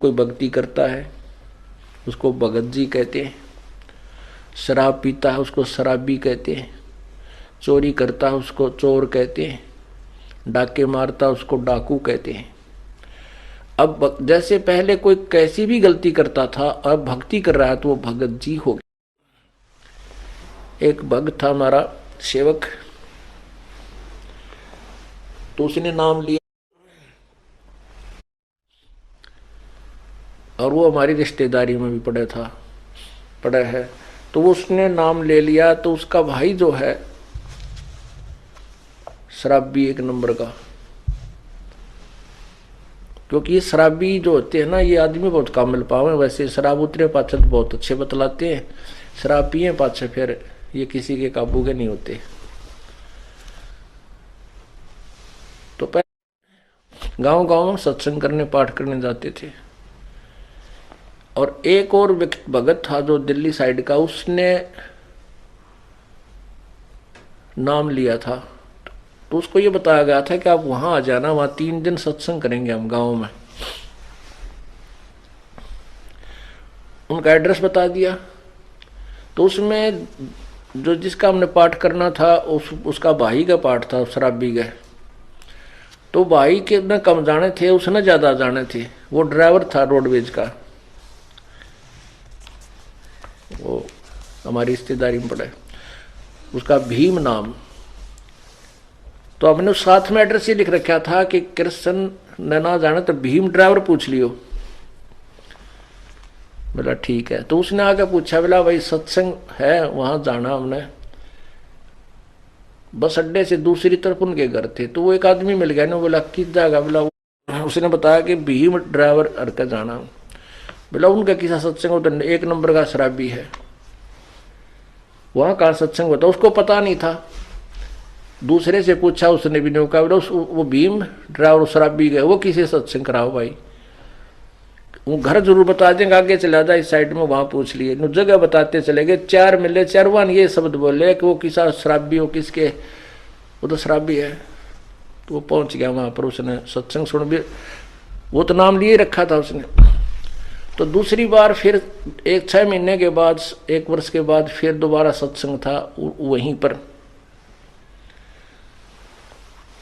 कोई भक्ति करता है उसको भगत जी कहते हैं, शराब पीता है उसको शराबी कहते हैं, चोरी करता है उसको चोर कहते हैं, डाके मारता है उसको डाकू कहते हैं। अब जैसे पहले कोई कैसी भी गलती करता था, अब भक्ति कर रहा है तो वो भगत जी हो गया। एक भक्त था हमारा सेवक, तो उसने नाम लिया और वो हमारी रिश्तेदारी में भी पड़ा है, तो वो उसने नाम ले लिया। तो उसका भाई जो है शराबी एक नंबर का, क्योंकि ये शराबी जो होते हैं ना, ये आदमी बहुत कम मिल पावे। वैसे शराब उतरे पाछे तो बहुत अच्छे बतलाते हैं, शराब पिए पाछे फिर ये किसी के काबू के नहीं होते। तो पहले गांव गांव में सत्संग करने पाठ करने जाते थे। और एक और भगत था जो दिल्ली साइड का, उसने नाम लिया था। तो उसको ये बताया गया था कि आप वहां आ जाना, वहां 3 दिन सत्संग करेंगे हम गांव में। उनका एड्रेस बता दिया। तो उसमें जो जिसका हमने पाठ करना था उसका भाई का पाठ था, शराबी का। तो भाई के न कम जाने थे, उसने ज्यादा जाने थे। वो ड्राइवर था रोडवेज का, वो हमारी रिश्तेदारी में पड़ा है, उसका भीम नाम। तो हमने साथ में एड्रेस ये लिख रखा था कि कृष्ण ने ना जाने तो भीम ड्राइवर पूछ लियो। बोला ठीक है। तो उसने आके पूछा, बोला भाई सत्संग है वहां जाना हमने। बस अड्डे से दूसरी तरफ उनके घर थे। तो वो एक आदमी मिल गया ना, बोला किस जगह, बोला उसने बताया कि भीम ड्राइवर अरका जाना। बोला उनका किसा सत्संग होता, एक नंबर का शराबी है, वहां कहा सत्संग होता। उसको पता नहीं था, दूसरे से पूछा, उसने भी नहीं कहा। बोला वो भीम ड्राइवर शराबी गए, वो किसी सत्संग कराओ भाई, वो घर जरूर बता देंगे, आगे चला जाए इस साइड में, वहां पूछ लिए। जगह बताते चले गए, 4 मिले, 4 ये शब्द बोले कि वो किसा शराबी हो, किसके, वो तो शराबी है। तो वो पहुंच गया वहां पर, उसने सत्संग सुन भी, वो तो नाम लिए रखा था उसने। तो दूसरी बार फिर 6 महीने के बाद, 1 वर्ष के बाद फिर दोबारा सत्संग था वहीं पर।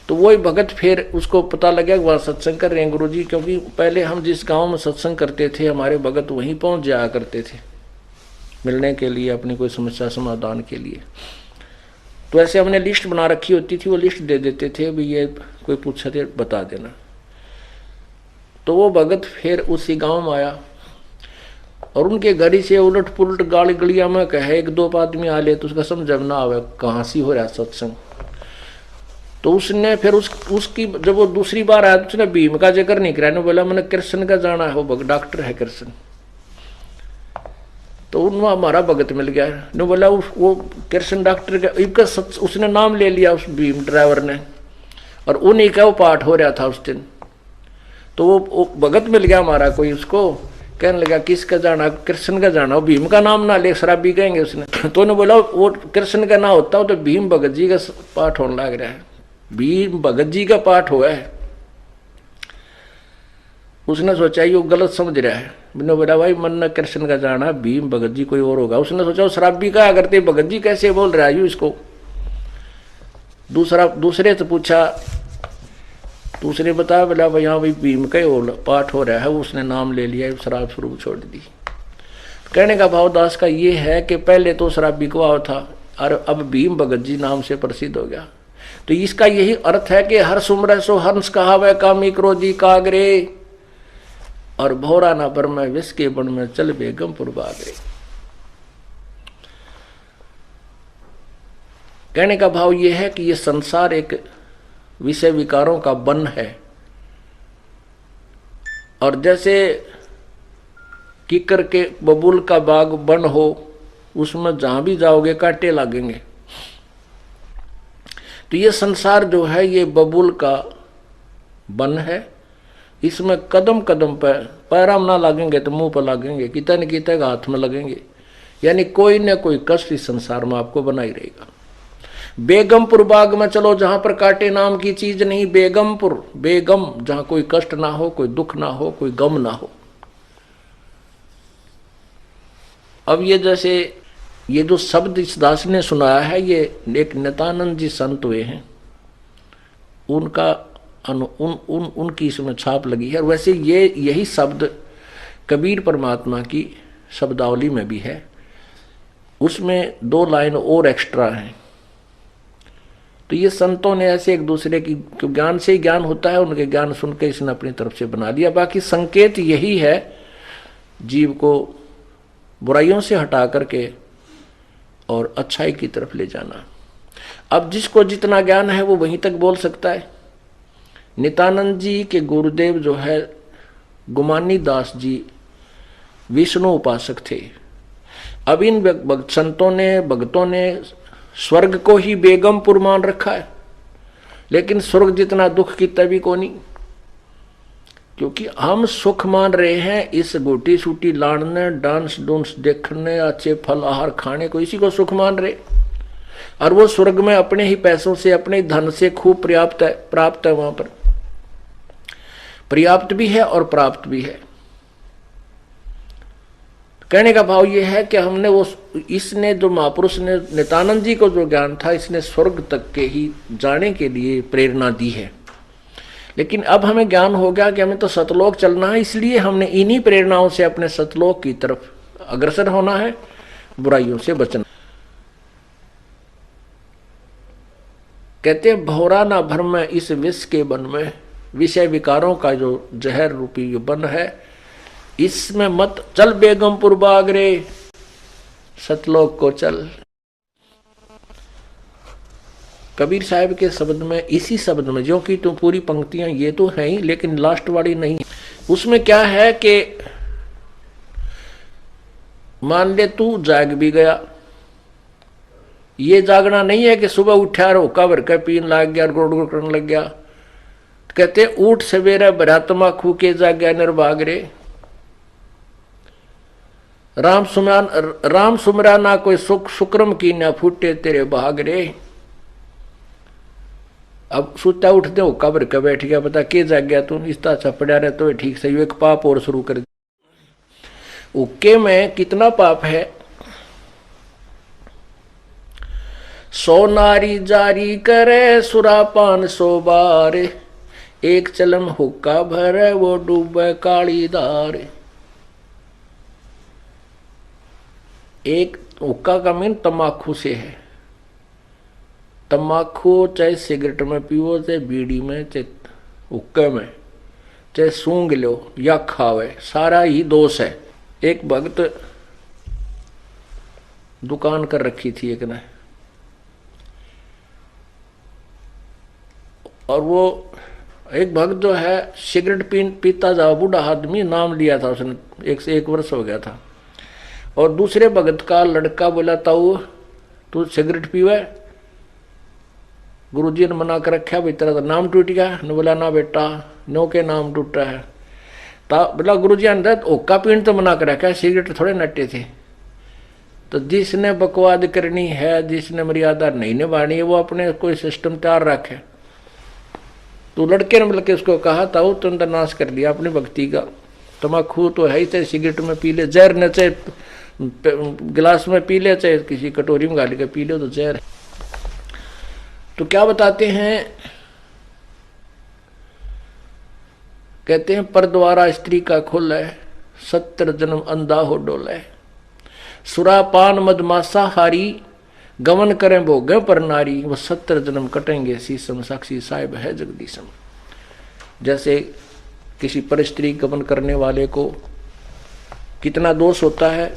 तो वही भगत फिर उसको पता लगा कि वहाँ सत्संग कर रहे हैं गुरुजी, क्योंकि पहले हम जिस गांव में सत्संग करते थे हमारे भगत वहीं पहुंच जाया करते थे मिलने के लिए, अपनी कोई समस्या समाधान के लिए। तो ऐसे हमने लिस्ट बना रखी होती थी, वो लिस्ट दे देते थे, भी ये कोई पूछा थे बता देना। तो वो भगत फिर उसी गाँव में आया और उनके घर ही से उलट पुलट गाली गलिया में कहे 1-2 आदमी आ ले, तो उसका समझ ना आवे कहाँ सी हो रहा सत्संग। तो उसने फिर उसकी जब वो दूसरी बार आया तो उसने भीम का जिक्र नहीं कराया, बोला मैंने कृष्ण का जाना है, वो डॉक्टर है कृष्ण। तो उन हमारा भगत मिल गया ने, बोला वो कृष्ण डॉक्टर का उसने नाम ले लिया उस भीम ड्राइवर ने, और उन्हीं का वो पाठ हो रहा था उस दिन। तो वो भगत मिल गया हमारा कोई, उसको कहने लगा किसका जाना, कृष्ण का जाना, वो भीम का नाम ना ले, शराबी कहेंगे उसने। तो उन्हें बोला वो कृष्ण का ना होता हो तो भीम भगत जी का पाठ होने लग रहा है, भीम भगत जी का पाठ हुआ है। उसने सोचा ये गलत समझ रहा है। मैंने बोला भाई मन न कृष्ण का जाना, भीम भगत जी कोई और होगा। उसने सोचा शराबी का करते भगत जी कैसे बोल रहा है इसको। दूसरे से पूछा, दूसरे बताया, बोला भाई हाँ भाई भीम का ही पाठ हो रहा है, उसने नाम ले लिया, शराब शुरू छोड़ दी। कहने का भाव दास का ये है कि पहले तो शराबी को था और अब भीम भगत जी नाम से प्रसिद्ध हो गया। तो इसका यही अर्थ है कि हर सुमर सो हंस कहावे, कामी क्रोधी कागरे, और भौरा ना पर में विष के बन में चल बेगमपुर बागरे। कहने का भाव यह है कि यह संसार एक विषय विकारों का वन है, और जैसे किकर के बबूल का बाग वन हो, उसमें जहां भी जाओगे कांटे लगेंगे। तो ये संसार जो है ये बबूल का वन है, इसमें कदम कदम पर पैरां ना लगेंगे तो मुंह पर लगेंगे, कितने न कितने हाथ में लगेंगे, यानी कोई न कोई कष्ट इस संसार में आपको बना ही रहेगा। बेगमपुर बाग में चलो जहां पर कांटे नाम की चीज नहीं, बेगमपुर, बेगम जहां कोई कष्ट ना हो, कोई दुख ना हो, कोई गम ना हो। अब ये जैसे ये जो शब्द इस दास ने सुनाया है, ये एक नित्यानंद जी संत हुए हैं, उनका उनकी इसमें छाप लगी है। और वैसे ये यही शब्द कबीर परमात्मा की शब्दावली में भी है, उसमें 2 लाइन और एक्स्ट्रा हैं। तो ये संतों ने ऐसे एक दूसरे की, ज्ञान से ही ज्ञान होता है, उनके ज्ञान सुन के इसने अपनी तरफ से बना दिया। बाकी संकेत यही है, जीव को बुराइयों से हटा करके और अच्छाई की तरफ ले जाना। अब जिसको जितना ज्ञान है वो वहीं तक बोल सकता है। नित्यानंद जी के गुरुदेव जो है गुमानी दास जी विष्णु उपासक थे। अब इन संतों ने, भक्तों ने स्वर्ग को ही बेगमपुर मान रखा है, लेकिन स्वर्ग जितना दुख की तभी को नहीं, क्योंकि हम सुख मान रहे हैं इस गोटी सूटी लाड़ने, डांस डूंस देखने, अच्छे फल आहार खाने को, इसी को सुख मान रहे। और वो स्वर्ग में अपने ही पैसों से, अपने ही धन से खूब प्राप्त है, वहां पर पर्याप्त भी है और प्राप्त भी है। कहने का भाव यह है कि हमने वो, इसने जो महापुरुष ने नित्यानंद जी को जो ज्ञान था, इसने स्वर्ग तक के ही जाने के लिए प्रेरणा दी है। लेकिन अब हमें ज्ञान हो गया कि हमें तो सतलोक चलना है, इसलिए हमने इन्हीं प्रेरणाओं से अपने सतलोक की तरफ अग्रसर होना है, बुराइयों से बचना। कहते हैं भौरा ना भर में इस विष के बन में, विषय विकारों का जो जहर रूपी बन है, इसमें मत चल बेगमपुर बाग रे, सतलोक को चल। कबीर साहब के शब्द में, इसी शब्द में, जो कि तो पूरी पंक्तियां ये तो हैं ही, लेकिन लास्ट वाली नहीं, उसमें क्या है कि मान ले तू जाग भी गया, ये जागना नहीं है कि सुबह उठा और हुक्का भर के पीन लग गया और गुड़ गुड़ करने लग गया। कहते उठ सवेरे भरात्मा खू के जाग्या निर्भाग रे, राम सुमरा ना कोई सुख शुक्रम की ना फूटे तेरे भाग रे। अब सुता उठते हुक्का भर के बैठ गया, पता के जाग गया तू, इस तरह चपड़ा रहे तो ठीक सही, एक पाप और शुरू कर दिया। हुक्के में कितना पाप है। 100 नारी जारी करे सुरापान 100 बार, एक चलम हुक्का भरे वो डूबे काली धार। एक हुक्का का मीन तम्बाकू से है। तम्बाकू चाहे सिगरेट में पीओ, चाहे बीड़ी में, चाहे हुक्के में, चाहे सूंघ लो या खावे, सारा ही दोष है। एक भक्त दुकान कर रखी थी एक ने, और वो एक भक्त जो है सिगरेट पीता जा, बूढ़ा आदमी, नाम लिया था उसने, 1 से 1 वर्ष हो गया था। और दूसरे भगत का लड़का बोला ताऊ तू सिगरेट पीवे, गुरुजी ने मना कर रखा, भाई तेरा तो नाम टूट गया। ने बोला ना बेटा, नो के नाम टूटा है। बोला गुरुजी ने ओका पीन तो मना कर रखा, सिगरेट थोड़े नट्टे थे। तो जिसने बकवाद करनी है, जिसने मर्यादा नहीं निभानी है, वो अपने कोई सिस्टम तैयार रखे। तो लड़के ने बल्कि उसको कहा ताऊ तुम तो नाश कर लिया अपनी भक्ति का, तम्बाकू तो है ही, चाहे सिगरेट में पी ले, जहर न चाहे गिलास में पी ले, चाहे किसी कटोरी में गाली के पी ले, तो जहर है। तो क्या बताते हैं, कहते हैं पर द्वारा स्त्री का खुल है, 70 जन्म अंधा हो डोले, सुरापान मदमासा हारी, गमन करें भोगे पर नारी, वो 70 जन्म कटेंगे शीशम, साक्षी साहिब है जगदीशम। जैसे किसी पर स्त्री गमन करने वाले को कितना दोष होता है,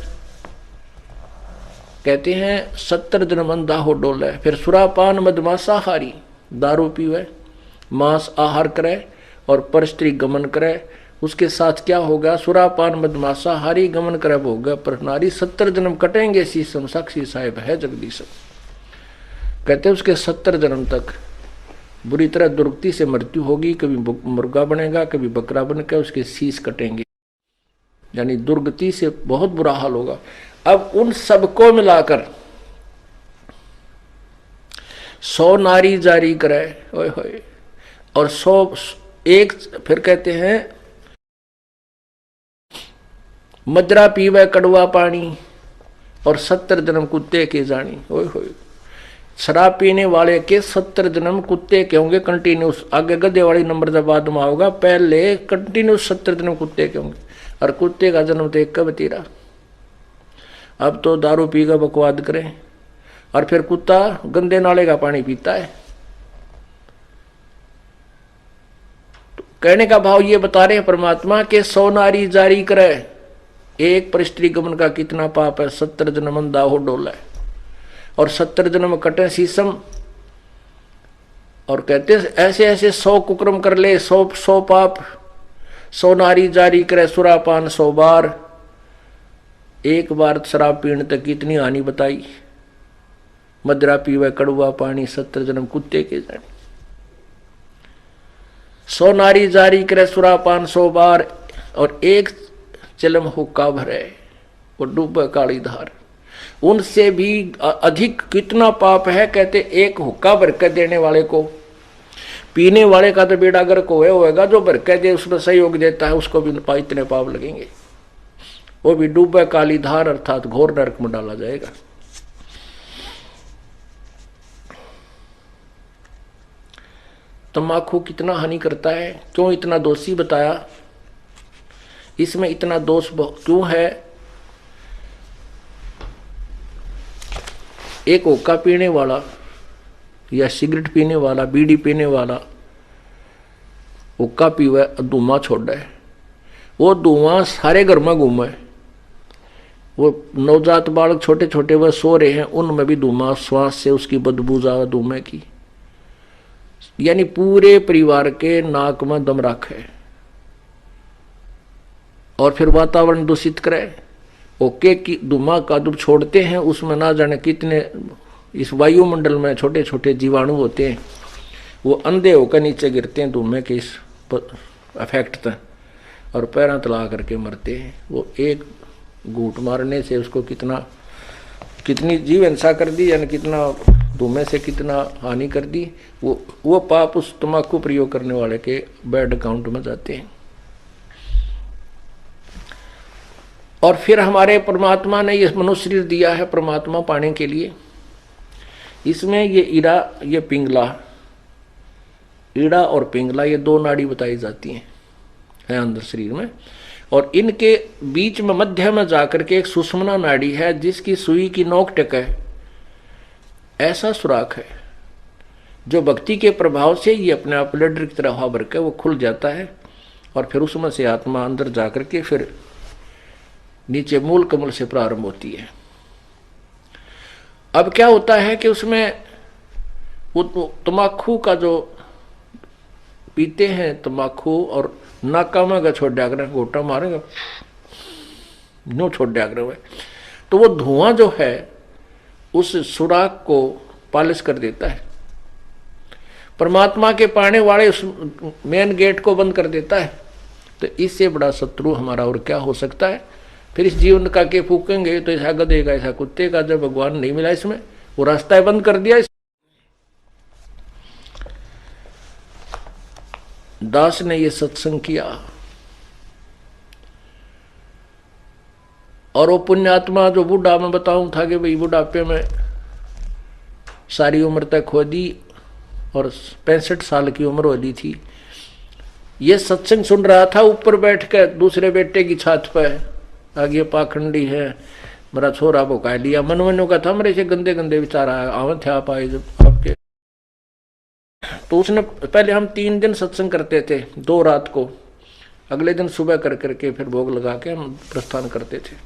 कहते हैं 70 जन्म अंधा हो डोले। फिर सुरापान मदमासा हारी, दारू पीवे, मांस आहार करे और पर स्त्री गमन करे, उसके साथ क्या होगा, सुरापान मदमासा हारी, गमन करे भोग पर नारी, 70 जन्म कटेंगे शीशम, साक्षी साहिब है जगदीशम। कहते हैं उसके 70 जन्म तक बुरी तरह दुर्गति से मृत्यु होगी, कभी मुर्गा बनेगा, कभी बकरा बनकर उसके शीश कटेंगे, यानी दुर्गति से बहुत बुरा हाल होगा। अब उन सबको मिलाकर 100 नारी जारी करे, ओए होए, और 101, फिर कहते हैं मजरा पीवे कड़वा पानी, और 70 जन्म कुत्ते के जानी। ओए होए, शराब पीने वाले के 70 जन्म कुत्ते के होंगे कंटिन्यूस। आगे गधे वाली नंबर जब बाद में होगा, पहले कंटिन्यूस 70 जन्म कुत्ते के होंगे। और कुत्ते का जन्म तो एक कब तीरा। अब तो दारू पी का बकवाद करें, और फिर कुत्ता गंदे नाले का पानी पीता है। तो कहने का भाव ये बता रहे हैं परमात्मा के 100 नारी जारी करे, एक परिस्त्री गमन का कितना पाप है। 70 जन्म अंधा हो डोला है, और 70 जन्म कटे शीशम। और कहते ऐसे ऐसे 100 कुक्रम कर ले, 100 पाप। 100 नारी जारी करे सुरापान 100 बार। एक बार शराब पीने तक कितनी हानि बताई। मदरा पीवे कड़वा पानी, 70 जन्म कुत्ते के जाने। 100 नारी जारी करे सुरापान 100 बार, और एक चलम हुक्का भरे वो डूबे काली धार। उनसे भी अधिक कितना पाप है। कहते एक हुक्का भर के देने वाले को, पीने वाले का तो बेड़ा गर्क होएगा, जो भर के दे उसमें सहयोग देता है उसको भी इतने पाप लगेंगे। वो भी डूबे काली धार अर्थात घोर नरक में डाला जाएगा। तम्बाकू कितना हानि करता है, क्यों इतना दोषी बताया, इसमें इतना दोष क्यों है। एक हुक्का पीने वाला या सिगरेट पीने वाला, बीड़ी पीने वाला हुक्का पीवे, धुआं छोड़े, वो धुआं सारे घर में घूमे। वो नवजात बालक छोटे छोटे वह सो रहे हैं, उनमें भी धुआं, श्वास से उसकी बदबू जावे धुएं की, यानी पूरे परिवार के नाक में दम रखे और फिर वातावरण दूषित करे। ओके की धुआं का जब छोड़ते हैं उसमें ना जाने कितने इस वायुमंडल में छोटे छोटे जीवाणु होते हैं, वो अंधे होकर नीचे गिरते हैं धुएं के इस अफेक्ट तक, और पैरों तला करके मरते हैं। वो एक घूंट मारने से उसको कितनी जीव हिंसा कर दी, यानी कितना धुएं से कितना हानि कर दी। वो पाप उस तम्बाकू प्रयोग करने वाले के बैड अकाउंट में जाते हैं। और फिर हमारे परमात्मा ने ये मनुष्य शरीर दिया है परमात्मा पाने के लिए। इसमें ये ईड़ा, ये पिंगला, ईड़ा और पिंगला ये 2 नाड़ी बताई जाती हैं अंदर शरीर में, और इनके बीच में मध्य में जाकर के एक सुषुम्ना नाड़ी है जिसकी सुई की नोक टेक है, ऐसा सुराख है जो भक्ति के प्रभाव से ये अपने आप लड्डर की तरह हवा भर के वो खुल जाता है, और फिर उसमें से आत्मा अंदर जाकर के फिर नीचे मूल कमल से प्रारंभ होती है। अब क्या होता है कि उसमें वो तम्बाकू का जो पीते हैं तम्बाकू, और नाका में छोड़ दिया करें, गोटा मारेगा नो छोड़ दिया करें, तो वो धुआं जो है उस सुराख को पालिश कर देता है। परमात्मा के पाने वाले उस मेन गेट को बंद कर देता है। तो इससे बड़ा शत्रु हमारा और क्या हो सकता है। फिर इस जीवन का के फूकेंगे तो ऐसा गधे का ऐसा कुत्ते का, जब भगवान नहीं मिला इसमें, वो रास्ता बंद कर दिया। दास ने ये सत्संग किया, और वो पुण्यात्मा जो बूढ़ा मैं बताऊं था कि भाई बुढ़ापे में सारी उम्र तक खो दी और 65 साल की उम्र हो ली थी, ये सत्संग सुन रहा था ऊपर बैठ कर दूसरे बेटे की छत पर। आगे पाखंडी है, मेरा छोरा भुका लिया, मनमनों का था, मेरे से गंदे गंदे विचार आवे थे आप आए जब आपके। तो उसने पहले हम 3 दिन सत्संग करते थे, 2 रात को, अगले दिन सुबह कर करके फिर भोग लगा के हम प्रस्थान करते थे।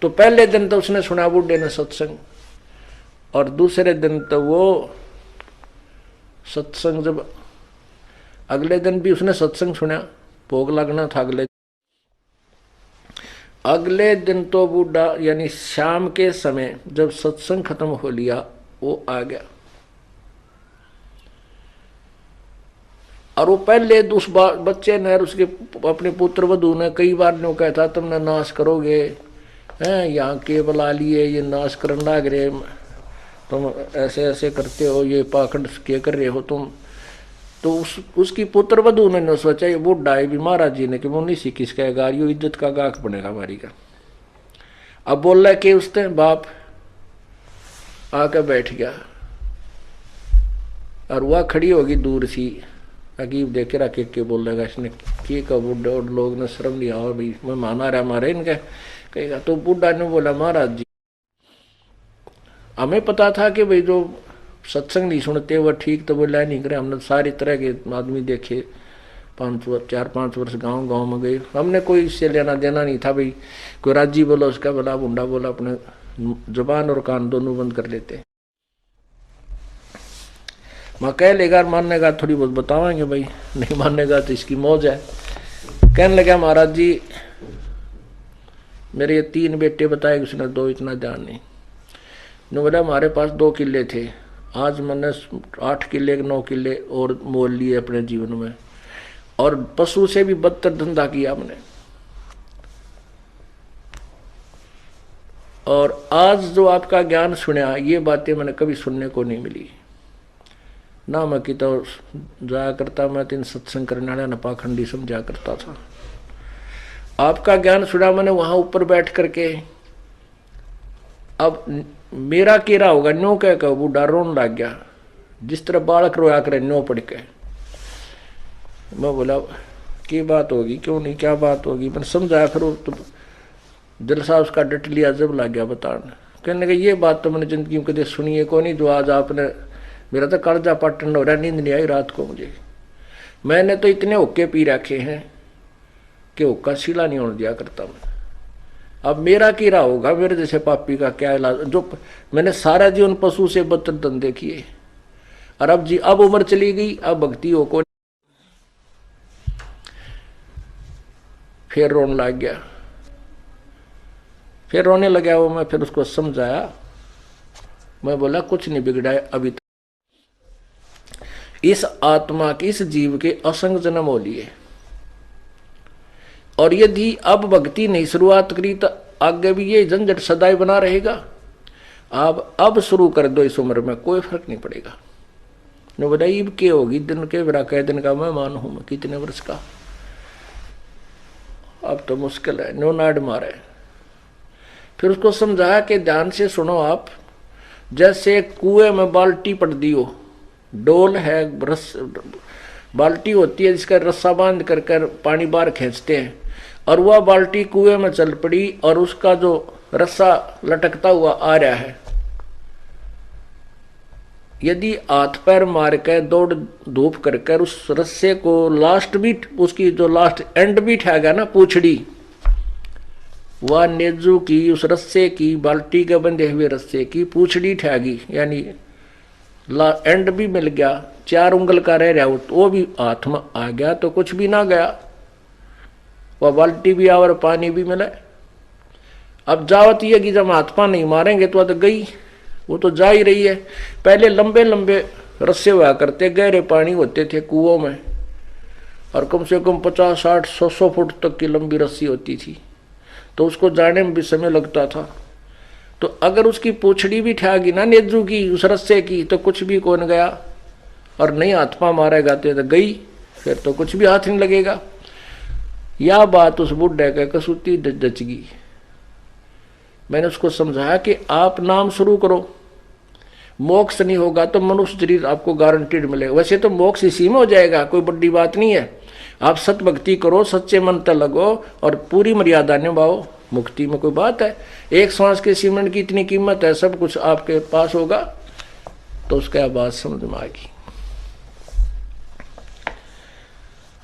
तो पहले दिन तो उसने सुना बूढ़े ने सत्संग, और दूसरे दिन तो वो सत्संग जब अगले दिन भी उसने सत्संग सुना, भोग लगना था अगले दिन तो बूढ़ा यानी शाम के समय जब सत्संग खत्म हो लिया वो आ गया, और वो पहले उस बच्चे ने उसके अपने पुत्र वधू ने कई बार ने कहा था तुमने नाश करोगे हैं, यहाँ के बुला लिए, ये नाश करने लग रहे, तुम ऐसे ऐसे करते हो, ये पाखंड क्या कर रहे हो तुम। तो उसकी पुत्र वधू ने सोचा ये बूढ़ा है भी महाराज जी ने कि वो नहीं सी किस कहेगा, ये इज्जत का गाक बनेगा हमारी का। अब बोल रहा कि उसने बाप आकर बैठ गया और वह खड़ी होगी दूर सी अकीब देखे रखे के बोल रहेगा इसने कि बुढ़े और लोग ने शर्म लिया और भाई मैं माना रहा मारे इनके कहेगा। तो बुढ़ा ने बोला महाराज जी हमें पता था कि भाई जो सत्संग नहीं सुनते वह ठीक तो बोला नहीं करे। हमने सारी तरह के आदमी देखे 4-5 वर्ष गांव में गए। हमने कोई इससे लेना देना नहीं था भाई कोई राजी बोला उसका बोला बुंडा बोला अपने जुबान और कान दोनों बंद कर लेते। मैं कह लेगा मानने का थोड़ी बहुत बतावाएंगे भाई नहीं माननेगा तो इसकी मौज है। कहने लगा महाराज जी मेरे ये 3 बेटे बताए उसने 2 इतना ध्यान नहीं। ने बोला हमारे पास 2 किले थे आज मैंने 8 किले 9 किले और मोल लिए अपने जीवन में और पशु से भी बदतर धंधा किया हमने। और आज जो आपका ज्ञान सुना ये बातें मैंने कभी सुनने को नहीं मिली ना। मैं कि तो जाया करता मैं 3 सत्संग करने वाला न पाखंडी समझा करता था। आपका ज्ञान सुना मैंने वहां ऊपर बैठ करके। अब मेरा केरा होगा न्यो कह बूढ़ा रोन लग गया जिस तरह बालक रोया करे न्यो पड़ के। मैं बोला की बात होगी क्यों नहीं क्या बात होगी मैंने समझाया। फिर तो जलसा उसका डट लिया जब लग गया बताने। कहने लगा ये बात तो मैंने जिंदगी में कभी सुनी है को नहीं जो आज आपने मेरा तो कर्जा पाटन हो रहा नींद नहीं आई रात को मुझे। मैंने तो इतने हुक्के पी रखे हैं कि हुक्का सीला नहीं होने दिया करता मैं। अब मेरा कीड़ा होगा मेरे जैसे पापी का क्या इलाज जो मैंने सारा जीवन पशु से बदतर धंधे किए। और अब उम्र चली गई अब भक्ति हो को। फिर रोने लग गया फिर रोने लगा वो। मैं फिर उसको समझाया। मैं बोला कुछ नहीं बिगड़ा है अभी तक इस आत्मा के इस जीव के असंग जन्म हो लिए और यदि अब भक्ति नहीं शुरुआत करी तो आगे भी ये झंझट सदाई बना रहेगा। आप अब शुरू कर दो इस उम्र में कोई फर्क नहीं पड़ेगा। ने बोला ईब के होगी दिन के बरा कह दिन का मैं मान हूं मैं कितने वर्ष का अब तो मुश्किल है नो नाड मारे। फिर उसको समझाया कि ध्यान से सुनो आप जैसे कुएं में बाल्टी पड़ दी हो डोल है बाल्टी होती है जिसका रस्सा बांध कर पानी बाहर खींचते हैं और वह बाल्टी कुएं में चल पड़ी और उसका जो रस्सा लटकता हुआ आ रहा है। यदि हाथ पैर मार कर दौड़ धूप कर उस रस्से को लास्ट बीट उसकी जो लास्ट एंड बीट है ना पूछड़ी वह नेजू की उस रस्से की बाल्टी के बंधे हुए रस्से की पूछड़ी ठहगी यानी एंड भी मिल गया 4 उंगल का रह रहा वो भी हाथ में आ गया तो कुछ भी ना गया। वह बाल्टी भी आ और पानी भी मिला। अब जावत ये कि जब हाथ पा नहीं मारेंगे तो गई वो तो जा ही रही है। पहले लंबे लंबे रस्से हुआ करते गहरे पानी होते थे कुओं में और कम से कम 50, 60, 100 फुट तक की लंबी रस्सी होती थी तो उसको जाने में भी समय लगता था। तो अगर उसकी पूछड़ी भी ठहगी ना नेजू की उस रस्से की तो कुछ भी कौन गया और नहीं हाथ पा मारेगा तो गई फिर तो कुछ भी हाथ नहीं लगेगा। यह बात उस बुढ़े के कसूती जच गई। मैंने उसको समझाया कि आप नाम शुरू करो मोक्ष नहीं होगा तो मनुष्य शरीर आपको गारंटीड मिलेगा। वैसे तो मोक्ष इसी में हो जाएगा कोई बड़ी बात नहीं है। आप सत भक्ति करो सच्चे मन तक लगो और पूरी मर्यादा निभाओ मुक्ति में कोई बात है। एक सांस के सीमेंट की इतनी कीमत है सब कुछ आपके पास होगा तो उसका बात समझ में आएगी।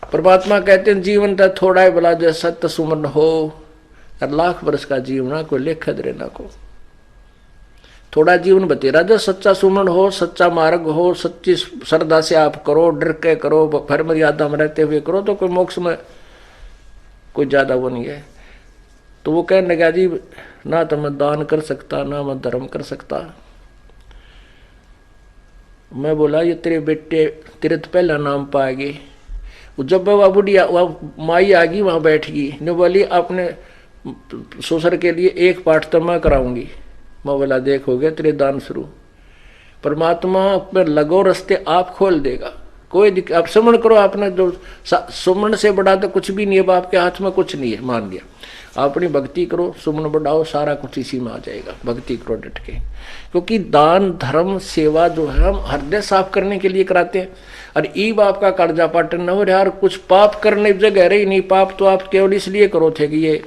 परमात्मा कहते हैं जीवन तो थोड़ा ही भला जो सत्य सुमन हो और लाख वर्ष का जीवन को लेखा दे ना को थोड़ा जीवन बतेरा जो सच्चा सुमन हो सच्चा मार्ग हो सच्ची श्रद्धा से आप करो डर के करो भर मर्यादा में रहते हुए करो तो कोई मोक्ष में कोई ज्यादा वो नहीं है। तो वो कहने लगा जी ना तो मैं दान कर सकता ना मैं धर्म कर सकता। मैं बोला ये तेरे बेटे तेरे तो पहला नाम पाएगी। जब वह बुढ़िया वह माई आ गई वहां बैठ गई ने बोली अपने ससुर के लिए एक पाठ तो मैं कराऊंगी। मैं बोला देखोगे तेरे दान शुरू परमात्मा पर लगो रास्ते आप खोल देगा कोई दिक्कत। आप सुमन करो आपने जो सुमन से बड़ा तो कुछ भी नहीं है आपके हाथ में कुछ नहीं है मान लिया अपनी भक्ति करो, सुमन बढ़ाओ, सारा कुछ इसी में आ जाएगा। भक्ति करो डट के, क्योंकि दान धर्म सेवा जो है हम हृदय साफ करने के लिए कराते हैं। और ई बाप का कर्जा पाटन न हो यार, कुछ पाप करने जगह रही नहीं। पाप तो आप केवल इसलिए करो थे कि ये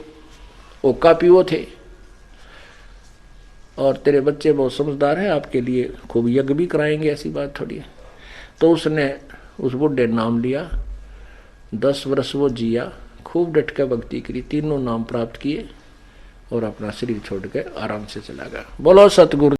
ओका पीओ थे, और तेरे बच्चे बहुत समझदार हैं, आपके लिए खूब यज्ञ भी कराएंगे, ऐसी बात थोड़ी है। तो उसने उस बुढ़े नाम लिया, 10 वर्ष वो जिया, खूब डट कर भक्ति करी, तीनों नाम प्राप्त किए और अपना शरीर छोड़ के आराम से चला गया। बोलो सतगुरु।